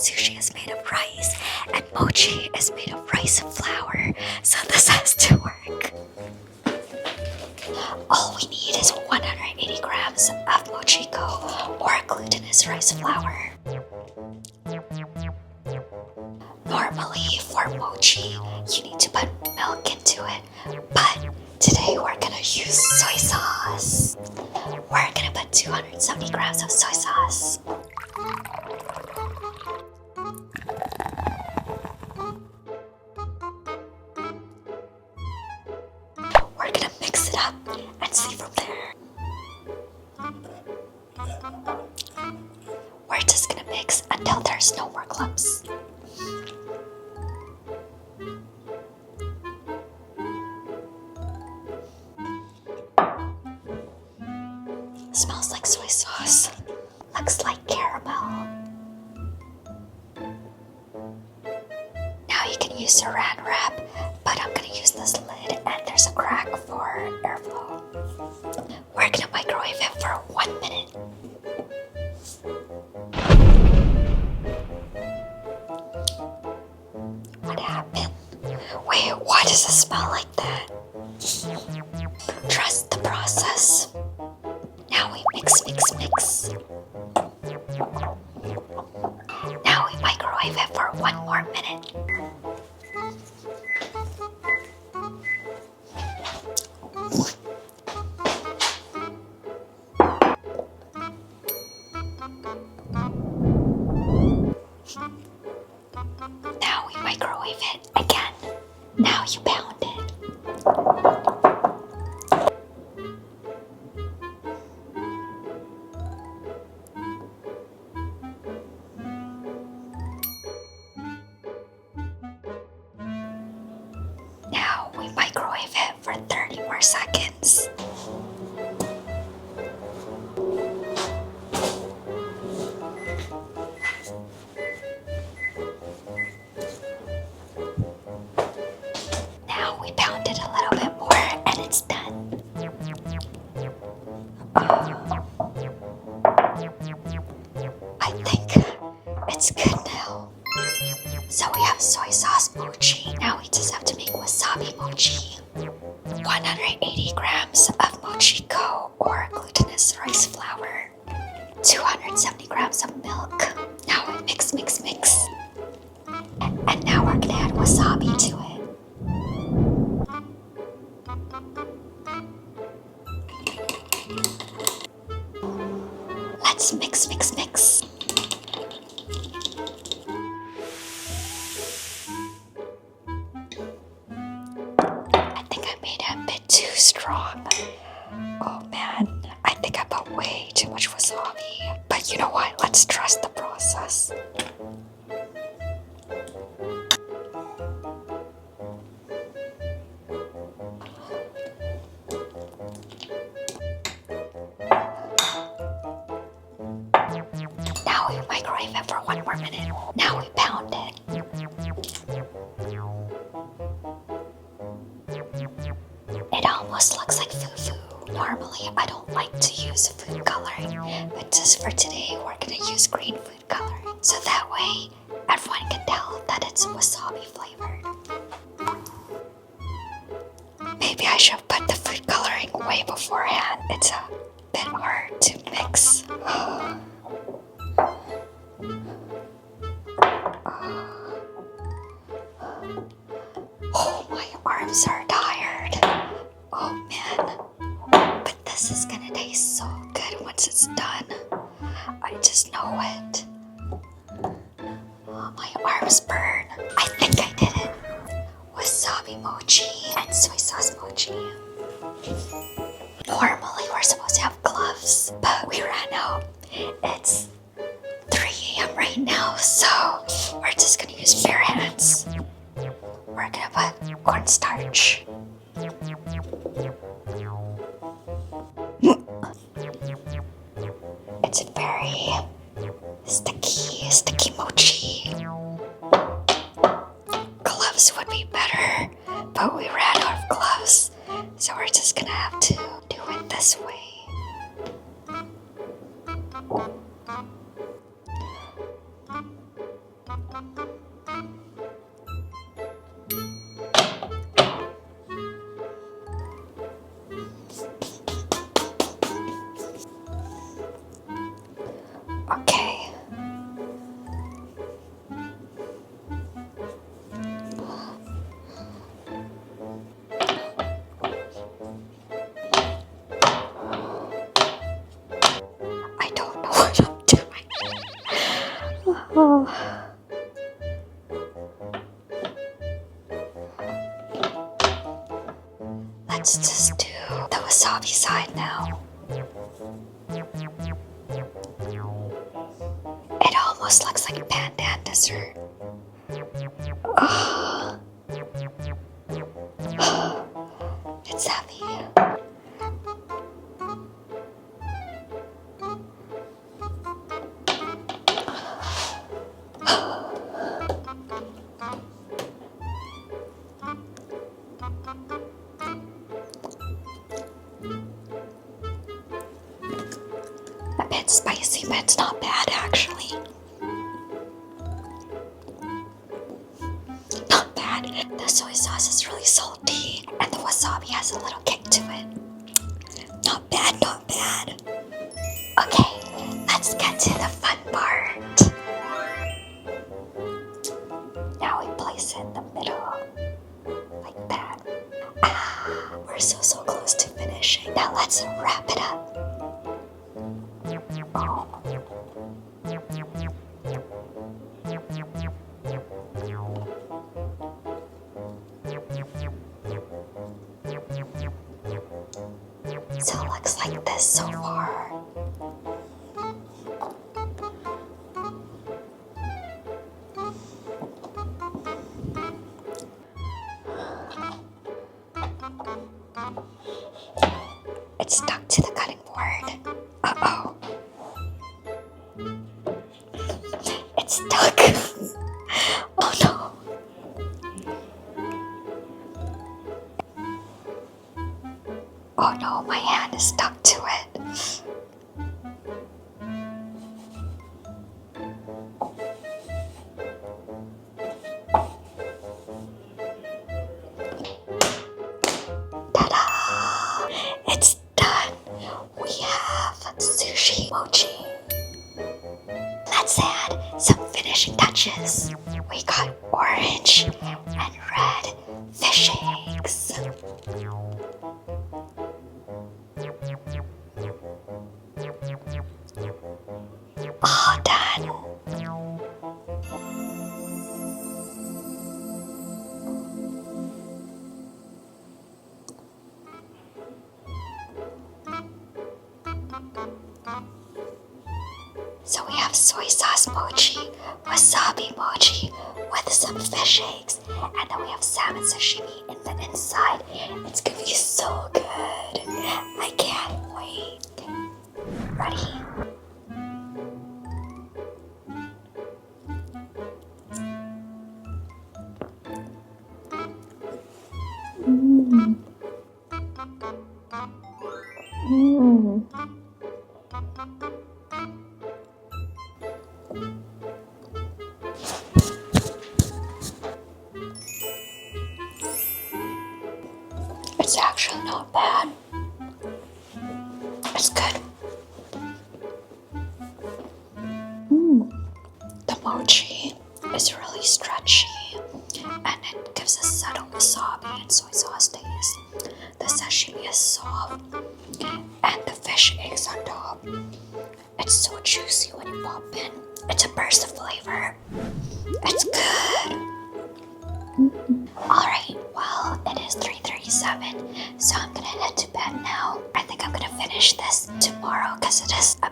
sushi is made of rice and mochi is made of rice and flour, so this has to work. All we need is 180 grams of mochiko or glutinous rice flour. Normally for mochi, you need to put milk into it, but today we're gonna use soy sauce. We're gonna put 270 grams of soy sauce. We're gonna mix it up and see from there. We're just gonna mix until there's no more clumps. Smells like soy sauce. Looks like caramel. Now you can use saran wrap, but I'm gonna use this lid and there's a crack for airflow. We're gonna microwave it for 1 minute. What happened? Wait, why does it smell like that? Trust the process. Now we mix. Now we microwave it for 1 more minute. Now we microwave it again. Now you pound it. Now we microwave it for 30 more seconds. Now we pound it a little bit more and it's done. I think it's good now. So we have soy sauce mochi. Now we just have to make wasabi mochi. 180 grams of mochiko or glutinous rice flour. 270 grams of milk. Now we mix. And now we're gonna add wasabi to it. Let's mix. I think I made it a bit too strong. Oh man, I think I put way too much wasabi. But you know what? Let's trust the process. Now we microwave it for 1 more minute. Now we pound it. It almost looks like fufu. Normally, I don't like to use food coloring, but just for today, we're gonna use green food coloring. So that way, everyone can tell that it's wasabi flavored. Maybe I should put the food coloring way beforehand. It's a bit hard to mix. Oh, my arms are tired. Oh man. But this is gonna taste so good once it's done. I just know it. Oh, my arms burn. I think I did it. Wasabi mochi and soy sauce mochi. Normally we're supposed to have gloves, but we ran out. It's 3 a.m. right now, so we're just gonna use bare hands. We're gonna put cornstarch. It's very sticky mochi. Gloves would be better, but we ran out of gloves, so we're just gonna have to do it this way. side now. It almost looks like pandan dessert. Oh. It's heavy. A bit spicy, but it's not bad actually. Not bad. The soy sauce is really salty, and the wasabi has a little kick to it. Not bad, not bad. Okay, let's get to the fun part. Now we place it in the middle, like that. Ah, we're so close to finishing. Now let's wrap it up. Oh. So it looks like this so far. It's stuck to the cutting board. Uh-oh. It's stuck. Oh no. Oh no, my hand is stuck to it. Ta-da! It's done. We have sushi mochi. Let's add some finishing touches. We got orange and red fish eggs. All done. So we have soy sauce mochi, wasabi mochi with some fish eggs, and then we have salmon sashimi in the inside. It's gonna be so good. I can't wait. Ready? It's actually not bad. It's good. The mochi is really stretchy, and it gives a subtle wasabi and soy sauce taste. The sashimi is soft, and the fish eggs on top. It's so juicy when you pop in. It's a burst of flavor. It's good. Alright, well, it is 3:37, so I'm gonna head to bed now. I think I'm gonna finish this tomorrow because it is a